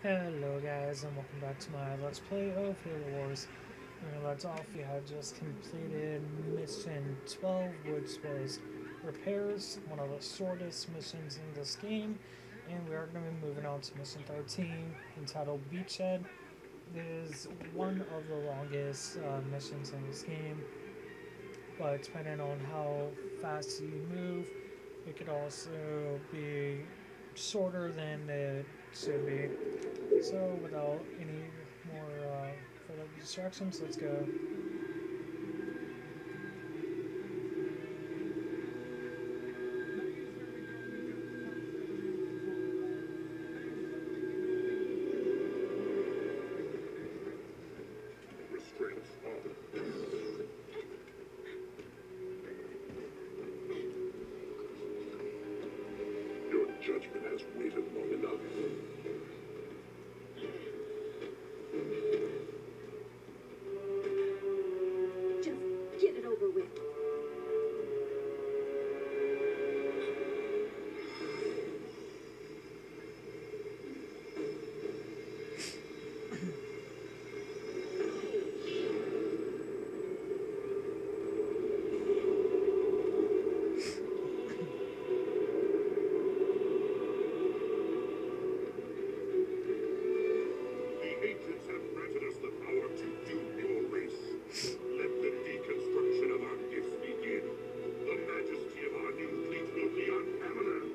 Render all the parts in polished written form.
Hello guys and welcome back to my Let's Play of Halo Wars. And left off, we had just completed mission 12, which was repairs, one of the shortest missions in this game. And we are going to be moving on to mission 13, entitled Beachhead. It is one of the longest missions in this game, but depending on how fast you move, it could also be shorter than it should be. So without any more further distractions, let's go. Restraints on. Your judgment has waited long enough. Just get it over with. The ancients have granted us the power to doom your race. Let the deconstruction of our gifts begin. The majesty of our new fleet will be unparalleled.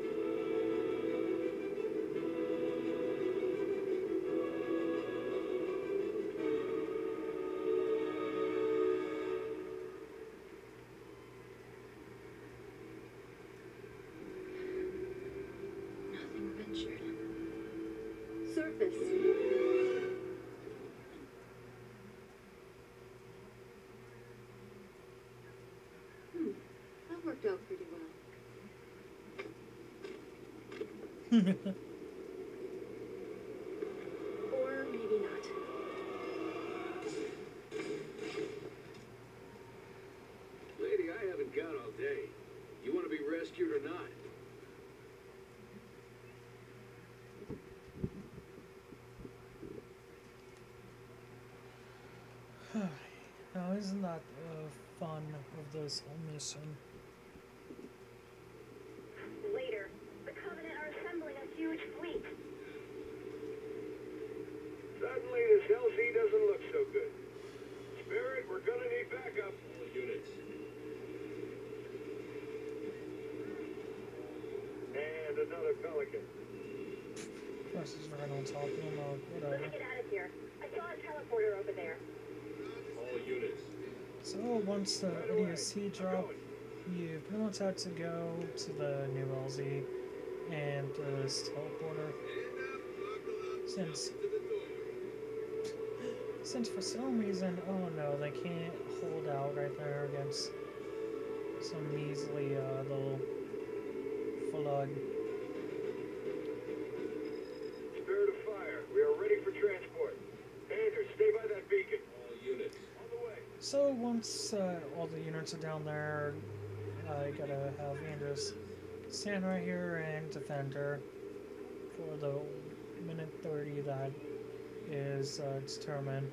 Nothing ventured. Surface. That worked out pretty well. Or maybe not. Lady, I haven't got all day. You want to be rescued or not? Now isn't that fun of this whole mission? Later, the Covenant are assembling a huge fleet. Suddenly, this LZ doesn't look so good. Spirit, we're gonna need backup. All units. And another Pelican. Of course, it's right on top of him, or Let whatever. me get out of here. I saw a teleporter over there. All units. So once the ADSC drop, you pretty much have to go to the new LZ and this teleporter. Since for some reason, oh no, they can't hold out right there against some measly little flood. Spirit of fire, we are ready for transport. Anders, stay by that beacon. All units. On the way. So once all the units are down there, I gotta have Andrews stand right here and defend her for the minute 30 that is determined.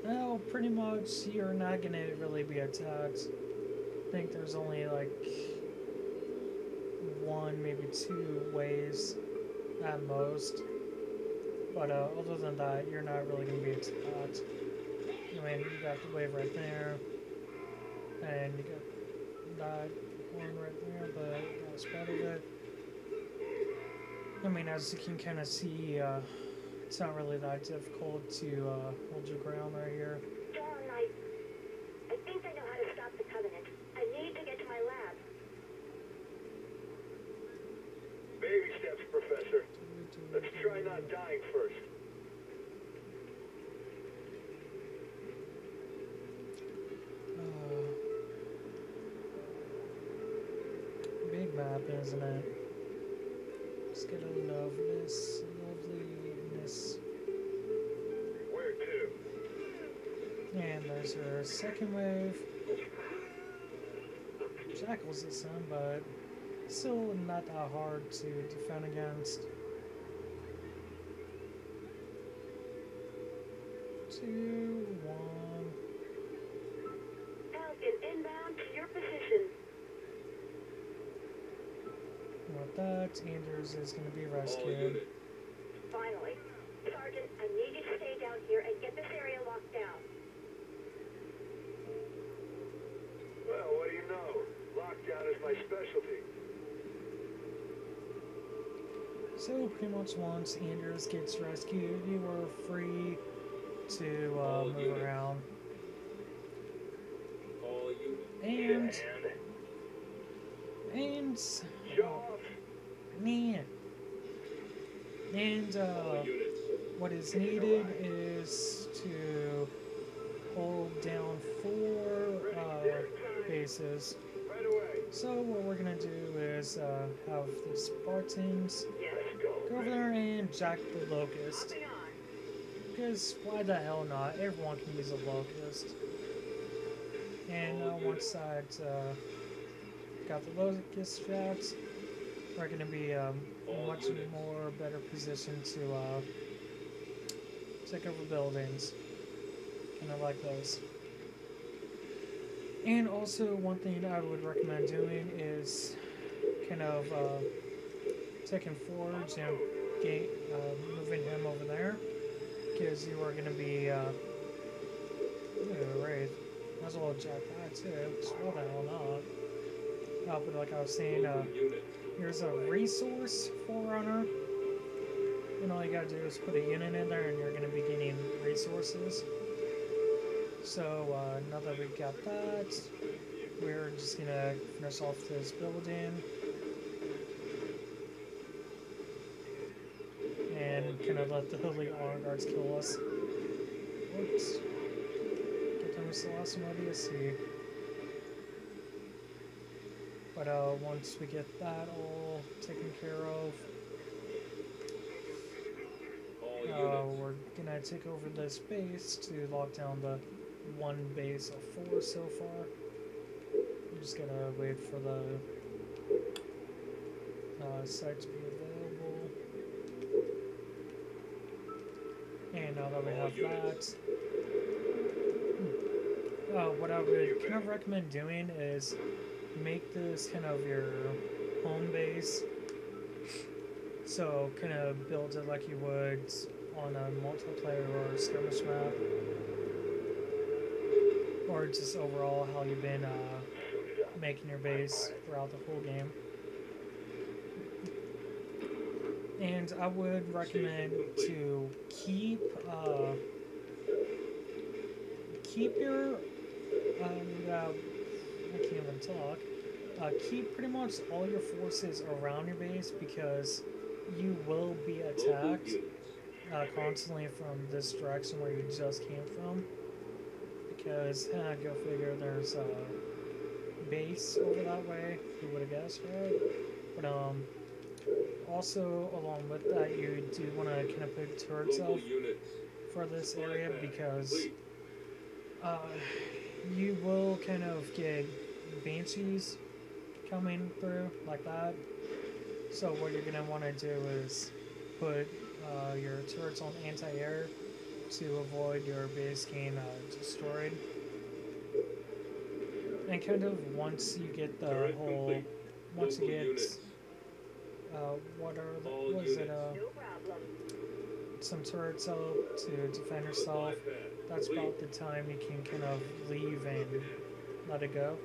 Now, pretty much, you're not gonna really be attacked. I think there's only like one, maybe two ways at most. But other than that, you're not really gonna be attacked. I mean, you got the wave right there, and you got that one right there, but that's part of it. I mean, as you can kind of see, it's not really that difficult to hold your ground right here. Dawn, I think I know how to stop the Covenant. I need to get to my lab. Baby steps, Professor. Let's try not dying first. Big map, isn't it? Just gotta love this loveliness. Where to? And there's her second wave. Shackles this time, but still not that hard to defend against. 2, 1. Falcon inbound to your position. With that, Anders is going to be All rescued. units. Finally. Sergeant, I need you to stay down here and get this area locked down. Well, what do you know? Lockdown is my specialty. So pretty much once Anders gets rescued, you are free to move around. All units. And Show off. man. And All units. what is needed is to hold down 4 bases. Right away. So what we're gonna do is have the Spartans Yes. go over there and jack the Locust. Hopping on. Because why the hell not? Everyone can use a Locust. And once that got the Locust jacked, we're gonna be much more better position to take over buildings. And I like those. And also, one thing I would recommend doing is kind of taking Forge and moving him over there, because you are going to be Wraith. Might as well jack that too. Why the hell not? But like I was saying, here's a resource forerunner. And all you gotta do is put a unit in there, and you're going to be getting resources. So now that we've got that, we're just gonna finish off this building and kind of let the Holy Honor Guards kill us. Whoops. Get them to the last one ODSC. But once we get that all taken care of, we're gonna take over this base to lock down the 1 base of 4 so far. I'm just gonna wait for the site to be available. And now that we have that, what I would kind of recommend doing is make this kind of your home base. So kind of build it like you would on a multiplayer or a skirmish map. Or just overall how you've been making your base throughout the whole game. And I would recommend to keep your I can't even talk. Keep pretty much all your forces around your base, because you will be attacked constantly from this direction where you just came from. Because, go figure, there's a base over that way. Who would have guessed, right? But also along with that, you do want to kind of put turrets up for this area, because you will kind of get banshees coming through like that. So what you're gonna want to do is put your turrets on anti-air to avoid your base getting destroyed. And kind of once you get the whole, once you get some turrets up to defend yourself, that's about the time you can kind of leave and let it go.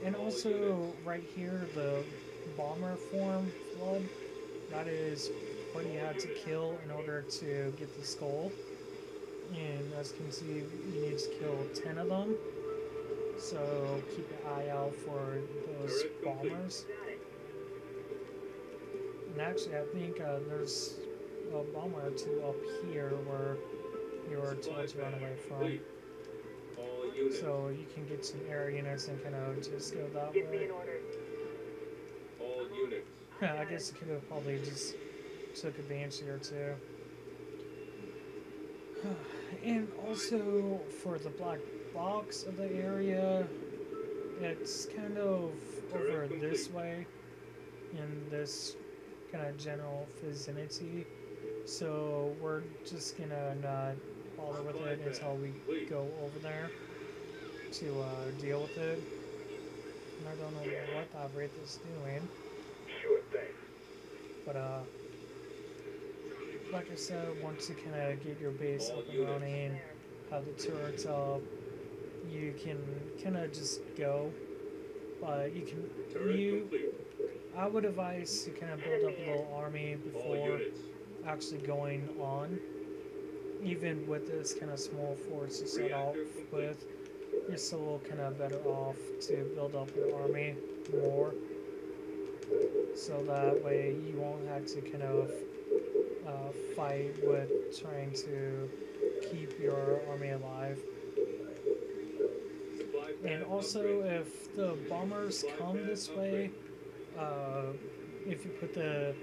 And also right here, the bomber form flood, that is what you had to kill in order to get the skull. And as you can see, you need to kill 10 of them. So keep an eye out for those bombers. And actually, I think there's a bomber or 2 up here where you were told to run away from. So you can get some air units and kind of just go that Give me way. an order. All units. I guess you could have probably just took a banshee or 2. And also for the black box of the area, it's kind of over this way in this kind of general vicinity. So we're just gonna not bother with it until we go over there to deal with it. And I don't know what that Wraith is doing, Sure thing. but like I said, once you kind of get your base up and running, have the turrets up, you can kind of just go. But you can, I would advise to kind of build up a little army before actually going on. Even with this kind of small force to start off with, you're still kind of better off to build up your army more. So that way you won't have to kind of fight with trying to keep your army alive. And also, if the bombers come this way, if you put the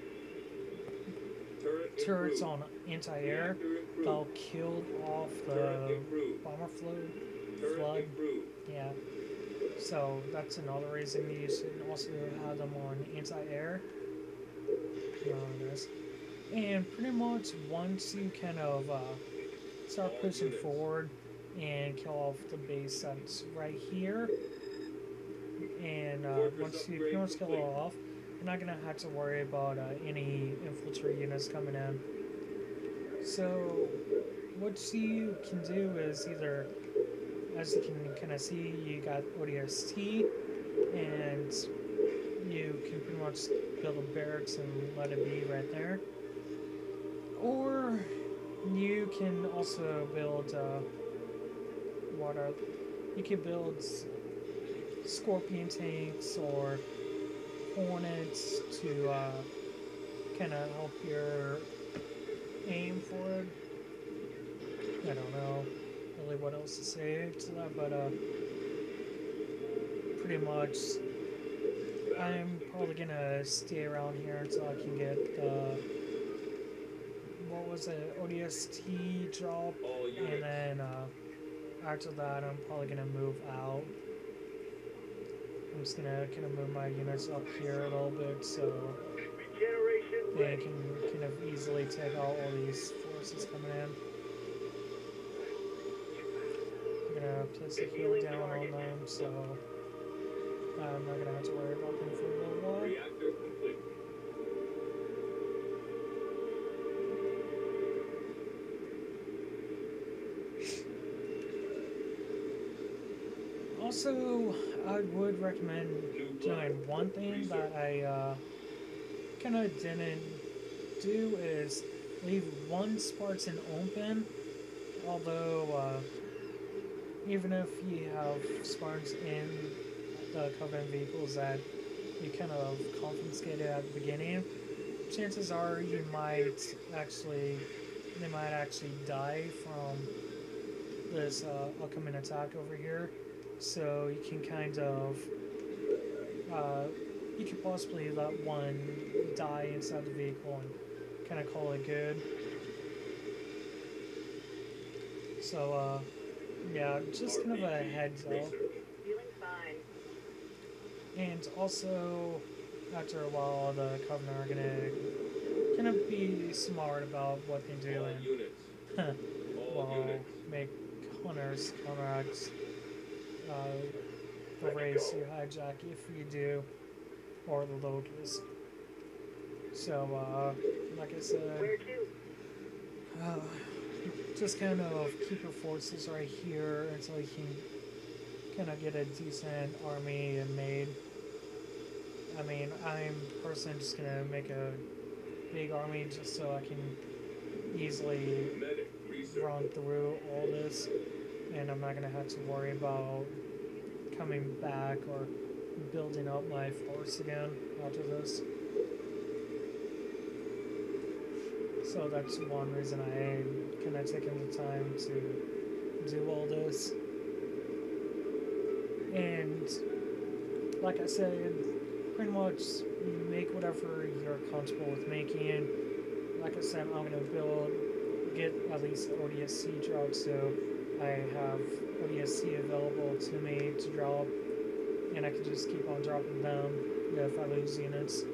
turrets on anti-air, they'll kill off the bomber flood. Yeah. So that's another reason you should also have them on anti-air. And pretty much once you kind of start pushing forward and kill off the base that's right here, and once you pretty much kill it off, you're not going to have to worry about any infantry units coming in. So what you can do is either, as you can kind of see, you got ODST, and you can pretty much build a barracks and let it be right there. Or you can also build you can build Scorpion tanks or Hornets to kind of help your aim for it. I don't know really what else to say to that, but pretty much I'm probably gonna stay around here until I can get what was it, ODST drop, and then after that I'm probably gonna move out. I'm just gonna kind of move my units up here a little bit so they can kind of easily take out all these forces coming in. I'm gonna place a heal down on them, so I'm not gonna have to worry about them for a little while. Reactor complete. Also, I would recommend doing one thing that I kind of didn't do is leave one Spartan open, although even if you have Spartans in the Covenant vehicles that you kind of confiscated at the beginning, chances are they might actually die from this upcoming attack over here. So you can kind of, you could possibly let one die inside the vehicle and kind of call it good. So, yeah, just kind of a heads up. Feeling fine. And also, after a while, the Covenant are gonna kind of be smart about what they do and well, make hunters counteract the race you hijack if you do, or the locust. So, like I said, Where to? just kind of keep your forces right here until you can kind of get a decent army made. I mean, I'm personally just gonna make a big army just so I can easily run through all this, and I'm not gonna have to worry about coming back or building up my force again after this. So that's one reason I am kind of taking the time to do all this. And like I said, pretty much make whatever you're comfortable with making. Like I said, I'm gonna get at least ODSC drop, so I have ODSC available to me to drop, and I can just keep on dropping them if I lose units.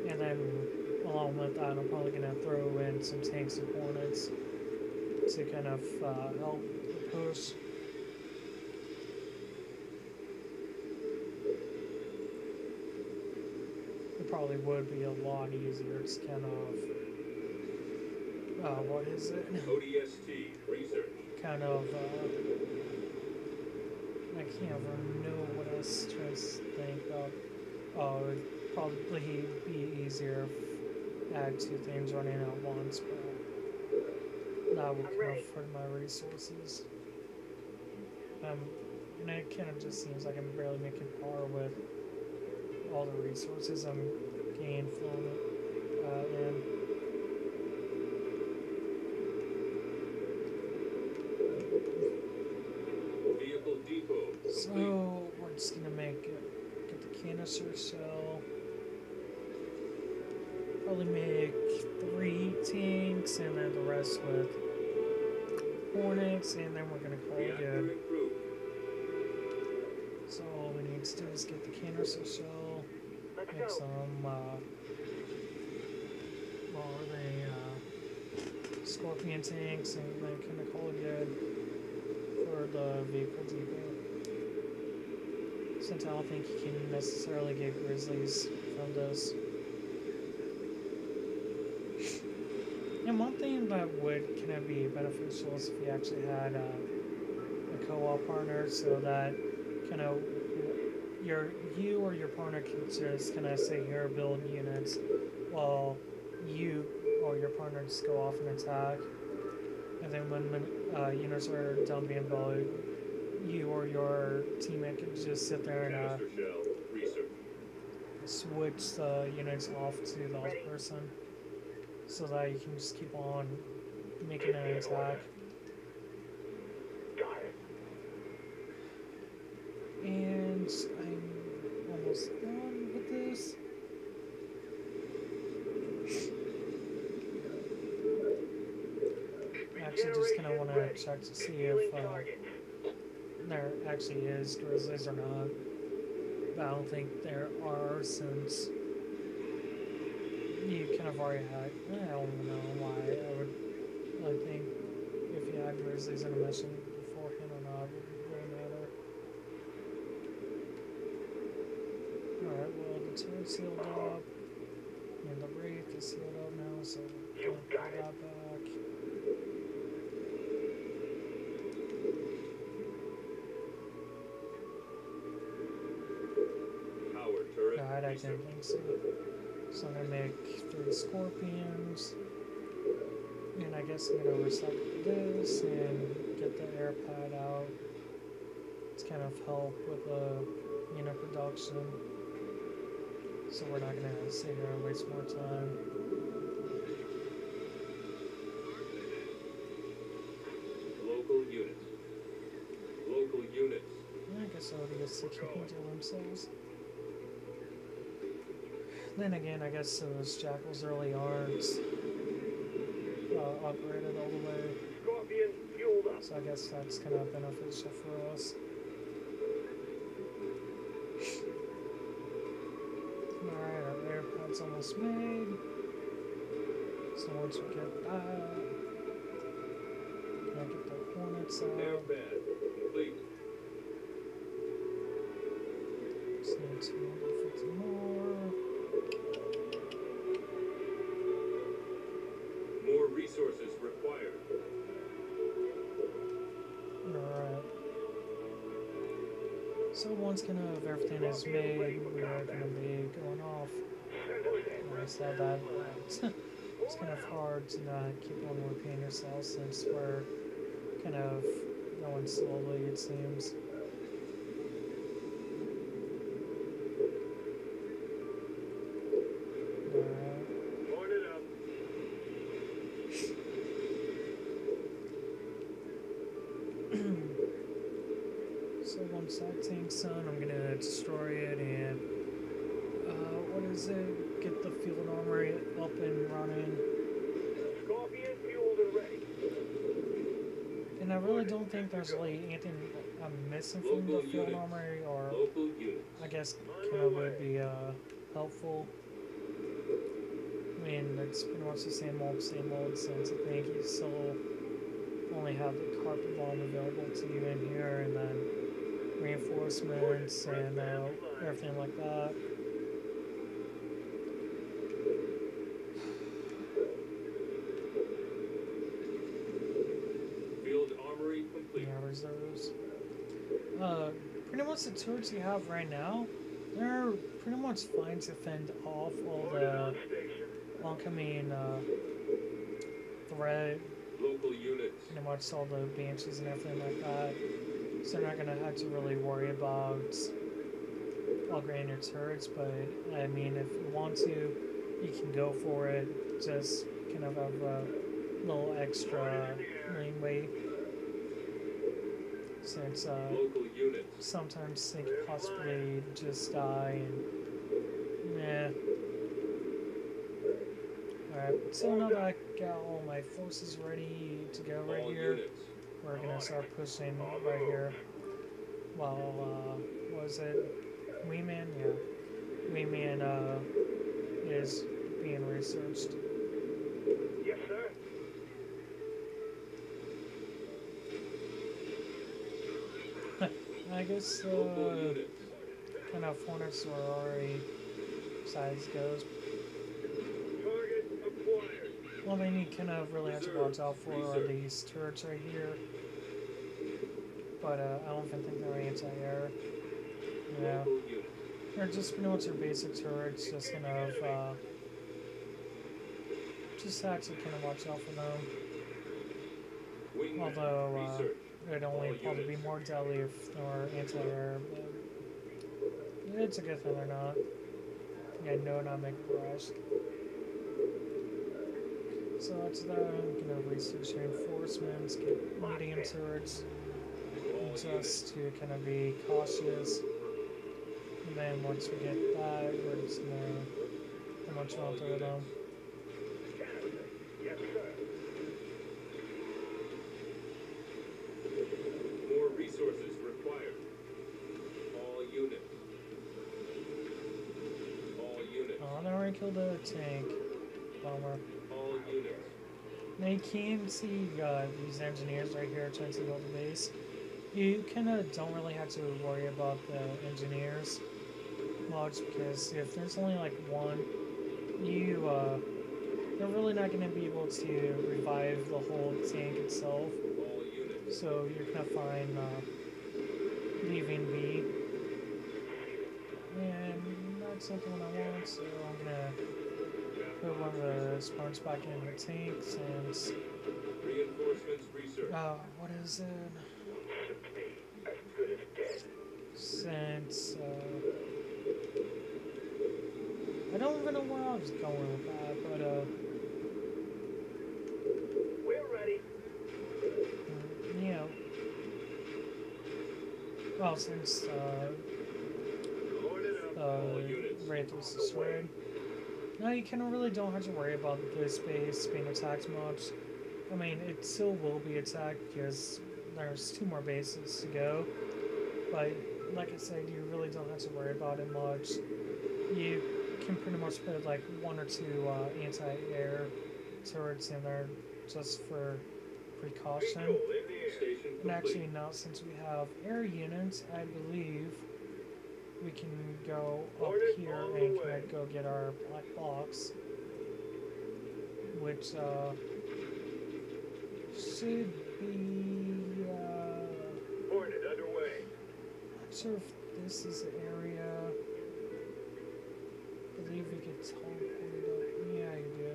And then along with that, I'm probably gonna throw in some tanks and hornets to kind of help the push. It probably would be a lot easier. It's kind of what is it? ODST research. Kind of I can't even know what I was trying to think of. Oh, it'd probably be easier if I had two things running at once, but that would kind of hurt my resources. And it kind of just seems like I'm barely making par with all the resources I'm gaining from it. Vehicle depot complete. So we're just gonna get the canister cell. Probably make 3 tanks and then the rest with hornets, and then we're gonna call it Reactor good. improved. So all we need to do is get the canister shell, Let's make go. some scorpion tanks, and then kind of call it good for the vehicle depot. Since I don't think you can necessarily get grizzlies from this. And one thing that would kind of be beneficial is if you actually had a co-op partner, so that kind of you or your partner can just kind of say here, build units, while you or your partner just go off and attack. And then when units are done being built, you or your teammate can just sit there and Canister shell research. switch the units off to the other person, so that you can just keep on making an attack. Got it. And I'm almost done with this. I actually just kind of want to check to see if there actually is grizzlies or not. But I don't think there are, since you kind of already had. I don't know why I would really think if you had grizzlies in a mission beforehand or not, it wouldn't really matter. Alright, well, the turret's sealed up, and the wraith is sealed up now, so we're gonna pull that back. Power turret Alright, I research. didn't think so. So I'm gonna make 3 scorpions, and I guess I'm gonna recycle this and get the air pad out to kind of help with the unit production. So we're not gonna sit here and waste more time. Local units. Local units. I guess ODS can handle themselves. Then again, I guess those jackals really aren't upgraded all the way, Scorpion fueled up. so I guess that's kind of beneficial for us. Alright, our air pad's almost made. So once we get that, can I get the hornets out? Airbag complete. Just need 250 more. More resources required. Alright. So once kind of everything is made, we are going to be going off. I said that, but it's kind of hard to not keep on repeating yourself since we're kind of going slowly, it seems. Alright. Load it up. So once that tank's done, I'm gonna destroy it and what is it? Get the field armory up and running. Scorpion fueled and ready. And I really don't think there's really anything I'm missing from the Local field units. armory, or Local units. I guess kind of would be helpful. I mean, it's pretty much the same old, since I think you still only have the carpet bomb available to you in here, and then reinforcements and everything like that. Field armory complete. Yeah, reserves. Pretty much the turrets you have right now, they're pretty much fine to fend off all the oncoming threat, Local units. pretty much all the banshees and everything like that. So they're not gonna have to really worry about upgrading your turrets, but I mean, if you want to, you can go for it. Just kind of have a little extra leeway, since Local units. sometimes they could possibly just die and Alright, so now that I got all my forces ready to go right All here, units. we're gonna start pushing right here. While what was it? Wingman? Yeah. Wingman is being researched. Yes, sir. I guess Local units. kind of Hornets were already size goes. Target acquired. One thing you kind of really have to watch out for are these turrets right here. But I don't even think they're anti-air. Yeah, Local units. they're just pretty much your basic turrets, just kind of just have to kind of watch out for them. Wingman. Although Research. it'd only All probably be units. more deadly if they were anti-air, but it's a good thing they're not. Yeah, no, not make a rush. So that's that. I'm gonna research reinforcements, get medium turrets, All just to kind of be cautious. And then once we get that, we're just gonna pretty much run through them. Yes, sir. More resources required. All units. All units. Oh, they already killed a tank. Bummer. All units. Now you can see these engineers right here trying to build the base. You kind of don't really have to worry about the engineers much, because if there's only like one, they're really not going to be able to revive the whole tank itself. All units. So you're kind of fine leaving be. And that's something I want, so I'm gonna put one of the spawns back in the tank since Reinforcements research. what is it? As good as dead. Since I don't even know where I was going with that, but We're ready. you know, well, since Load it up. Wraith was destroyed, now you kind of really don't have to worry about this base being attacked much. I mean, it still will be attacked because there's 2 more bases to go, but like I said, you really don't have to worry about it much. You can pretty much put like 1 or 2 anti-air turrets in there just for precaution. Visual in the air. Station And actually complete. now, since we have air units, I believe we can go up here and can I go get our black box, which should be Hornet underway. not sure if this is the area. I believe we could teleport up. Yeah, you do.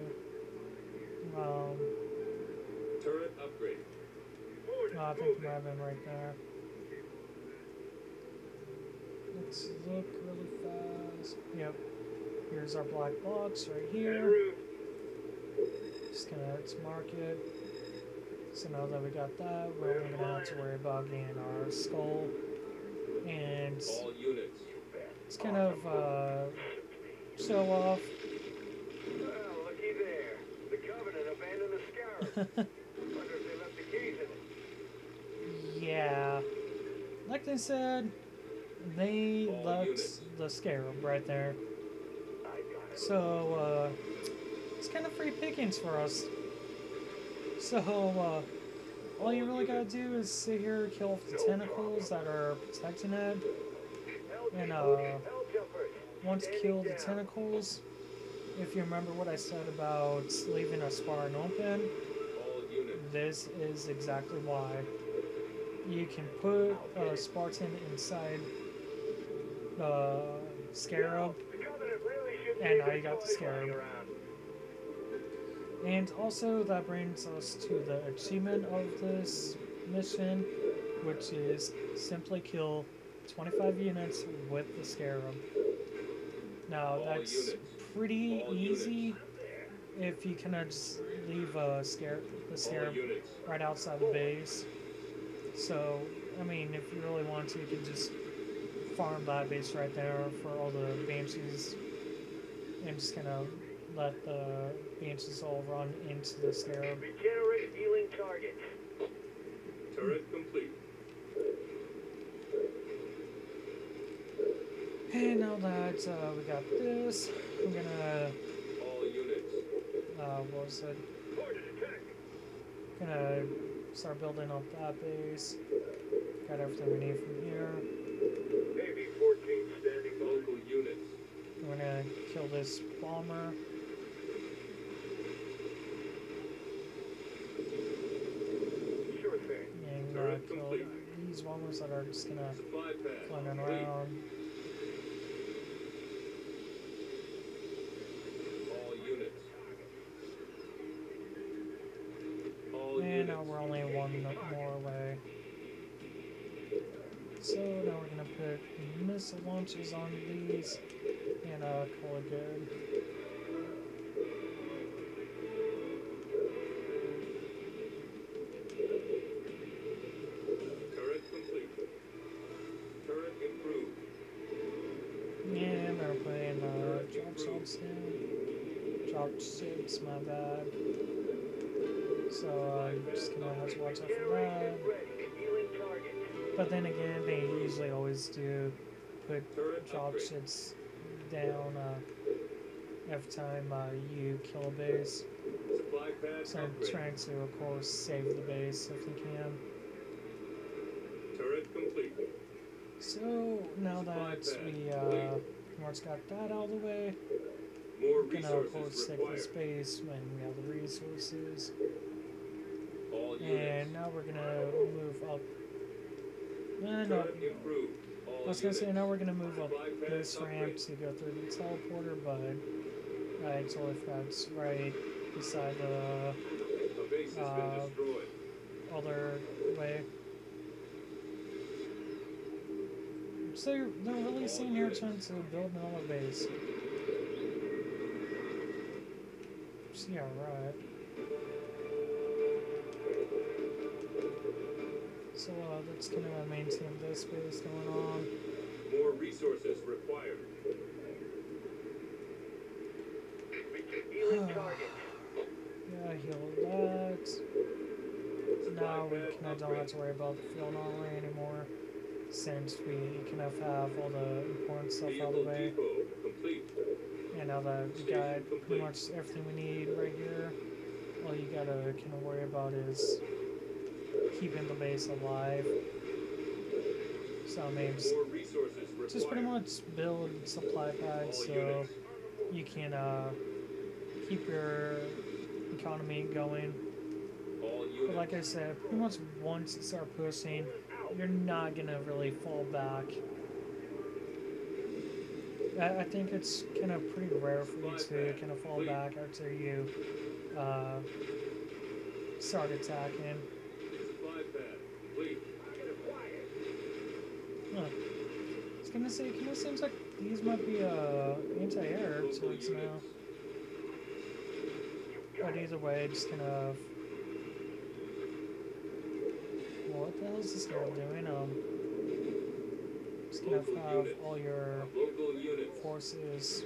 Turret upgrade. Hornet No, I think moving. we have him right there. Let's look really fast. Yep. Here's our black box right En here. route. Just gonna let's mark it. So now that we got that, we're only gonna have to worry about getting our skull. And All units. it's kind of show off. Well, looky there. The Covenant abandoned the Scarab. Wonder if they left the keys in it. Yeah. Like they said, they All left units. the scarab right there. I got it. So, it's kind of free pickings for us. So, all you really gotta do is sit here, kill off the tentacles that are protecting it, and once kill the tentacles, if you remember what I said about leaving a Spartan open, All units. this is exactly why. You can put a Spartan inside the Scarab, The Covenant really should and take now a you got the toy Scarab. flying around. And also that brings us to the achievement of this mission, which is simply kill 25 units with the Scarab. Now All that's units. pretty All easy if you can just leave the All Scarab units. right outside the base. So, I mean, if you really want to, you can just farm that base right there for all the Banshees and just kind of let the Banshees all run into the Scarab. Regenerate healing targets. Turret complete. And now that we got this, I'm gonna, All units. what was it? Target attack. Gonna start building up that base. Got everything we need from here. Navy 14 standing by. Local units. We're gonna kill this bomber. Sure thing. And Turret kill complete. these bombers that are just gonna Supply pad. flying complete. around. All units. All And units. now we're only one more away. So now we're gonna put missile launchers on these and call it good. Turret complete. Turret improved. And we're putting drop shots in. Drop ships, my bad. So just gonna have to watch out for that. Regeneration ready. Healing targets. But then again, they usually always do put Turret drop upgrade. ships down every time you kill a base. Supply pad So I'm upgrade. trying to, of course, save the base if you can. Turret complete. So now that we once got that out of the way, More we're gonna of course resources take required. this base when we have the resources. All units. And now we're gonna move up. No. Turret improved. All I was gonna say units. now we're gonna move up Supply pad this ramp upgrade. to go through the teleporter, but I totally forgot it's right beside the A base has been destroyed. other way. So they're really sitting here trying to build another base. Yeah, right. So that's gonna maintain this base going on. More resources required. Healing targets. Yeah, heal that. Now we kind of don't have to worry about the field armory anymore, since we kind of have all the important stuff out of the Vehicle way. depot complete. And now that we got pretty much everything we need right here, all you gotta kind of worry about is keeping the base alive. So I mean, More resources required. just pretty much build supply pads All so units. you can keep your economy going. All But units. like I said, pretty much once you start pushing, you're not gonna really fall back. I think it's kind of pretty rare for you to kind of fall back after you start attacking. Supply pad complete. Huh. I was gonna say, it kind of seems like these might be anti-air Local turrets now. units. But either way, just kind of. What the hell is this guy doing? Just kind of Local have units. all your Local units. forces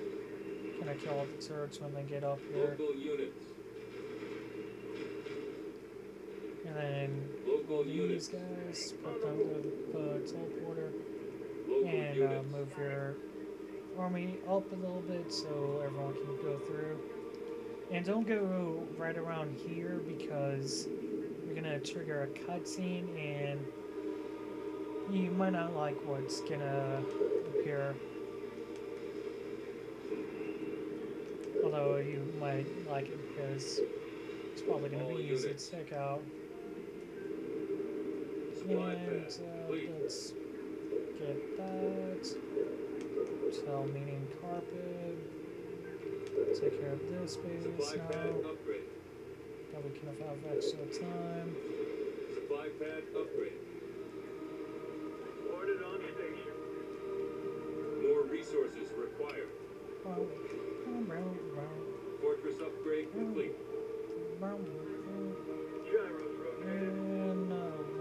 kind of kill all the turrets when they get up here, Local units. and then Local these units. guys put them to the teleporter Local and units. move your army up a little bit so everyone can go through. And don't go right around here because you're gonna trigger a cutscene and you might not like what's gonna appear. Although you might like it because it's probably gonna be easy to take out. And let's get that. Tell meaning carpet. Take care of this base Supply now. pad upgrade. That we can have extra time. Supply pad upgrade. Ordered on station. More resources required. Fortress upgrade complete. Gyros rotated. And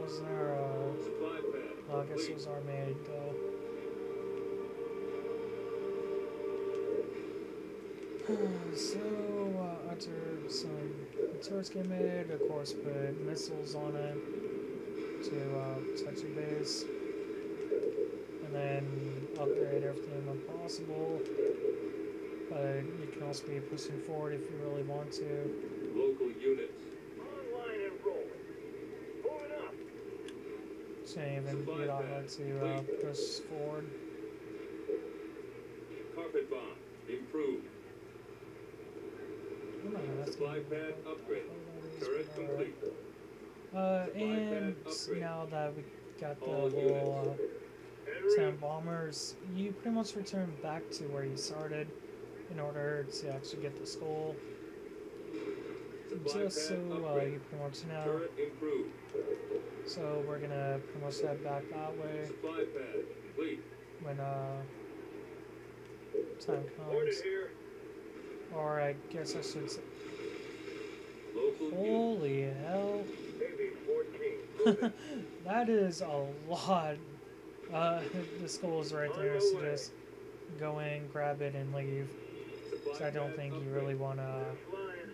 was there a... Supply pad Well, I guess it complete. was Armade. So, after some turrets get made, of course, put missiles on it to protect your base. And then upgrade everything when possible. But you can also be pushing forward if you really want to. Local units. Online and rolling. Moving up. So even Supply be able pad to complete. push forward. Carpet bomb improved. Supply pad upgrade. Turret complete. And upgrade. now that we got the All whole Henry. 10 bombers, you pretty much return back to where you started in order to actually get the skull. Supply Just so pad upgrade. you pretty much know. Turret improved. So we're gonna pretty much head back that way Supply pad complete. when time Ordered comes. here. Or I guess I should say. Local units. Holy hell. Maybe 14. Moving. That is a lot. The skull is right there, so just go in, grab it, and leave. Supply So I don't pad think you upgrade. really want to Flying.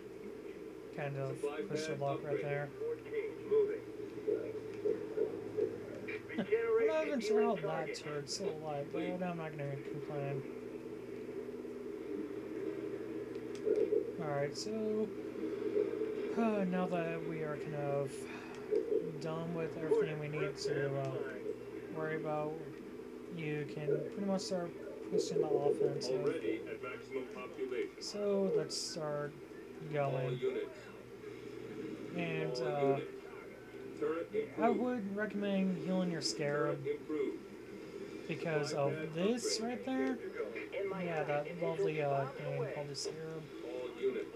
kind of Supply push your pad luck right upgrade. there. 14. Moving. I'm not even sure how that turret's still alive, but I'm not going to complain. Alright, so now that we are kind of done with everything we need to worry about, you can pretty much start pushing the offensive. Already at maximum population. So let's start All going. units. And All units. Turret improved. I would recommend healing your scarab Turret improved. because of this right there. Yeah, that lovely thing called the scarab. All units.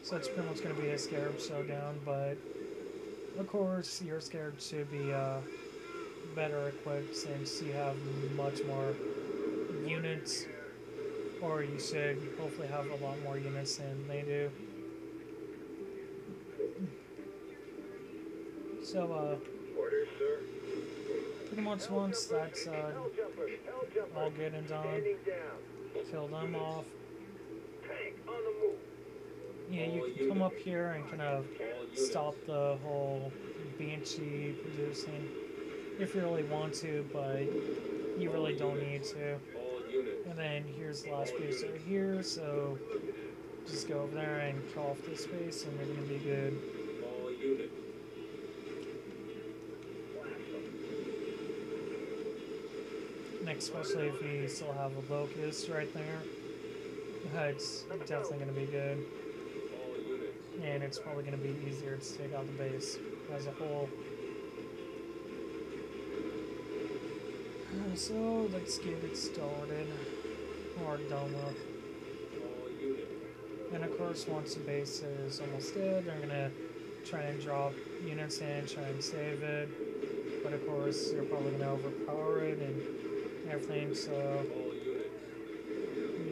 So it's pretty much going to be a scarab showdown, but of course your scarab should be better equipped since you have much more units, or you should hopefully have a lot more units than they do. So Orders, sir. pretty much once that's Hell jumpers. Hell jumpers. all good and done, Standing down. kill them off. Tank on the move. Yeah, you can come up here and kind of stop the whole Banshee producing if you really want to, but you really don't need to. All units. And then here's the last base right here, so just go over there and kill off this base and you're gonna be good. All units. Next, especially if you still have a locust right there, it's definitely gonna be good. All units. And it's probably going to be easier to take out the base as a whole. So let's get it started, or done with. All units. And of course, once the base is almost dead, they're going to try and drop units in, try and save it. But of course, you're probably going to overpower it and everything, so All units.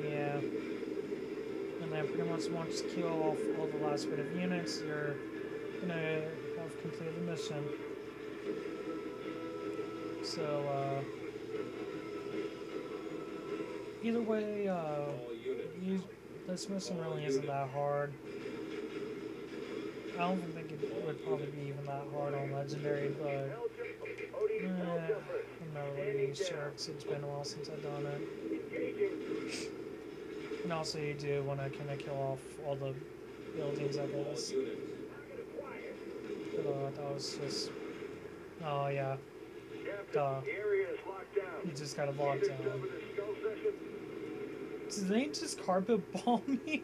yeah. And then pretty much once you kill off all the last bit of units, you're gonna have completed the mission. So, either way, All units. this mission really isn't that hard. I don't think it would probably be even that hard on Legendary, but Hell jumpers. Odie, hell jumpers. I'm not really sure 'cause it's been a while since I've done it. Engaging. And also you do want to kind of kill off all the buildings, I guess. But that was just. Oh yeah, duh. The area is locked down. You just got a lockdown. Governor's skull session. Did they just carpet bomb me?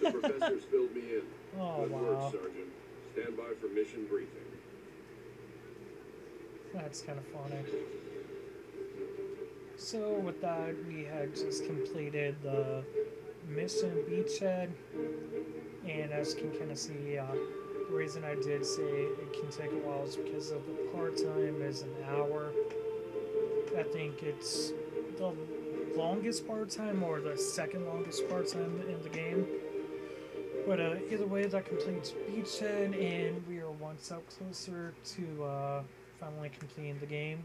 The professor's filled me in. Oh Good wow, work, Sergeant. Stand by for mission briefing. that's kind of funny. So with that, we had just completed the mission Beachhead, and as you can kind of see, the reason I did say it can take a while is because of the part time is an hour. I think it's the longest part time or the second longest part time in the game. But either way, that completes Beachhead, and we are one step closer to finally completing the game.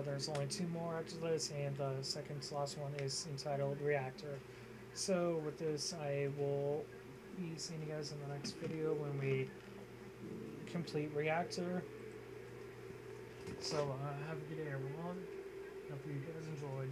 There's only 2 more after this, and the second to last one is entitled Reactor. So with this, I will be seeing you guys in the next video when we complete Reactor. So have a good day, everyone. Hope you guys enjoyed.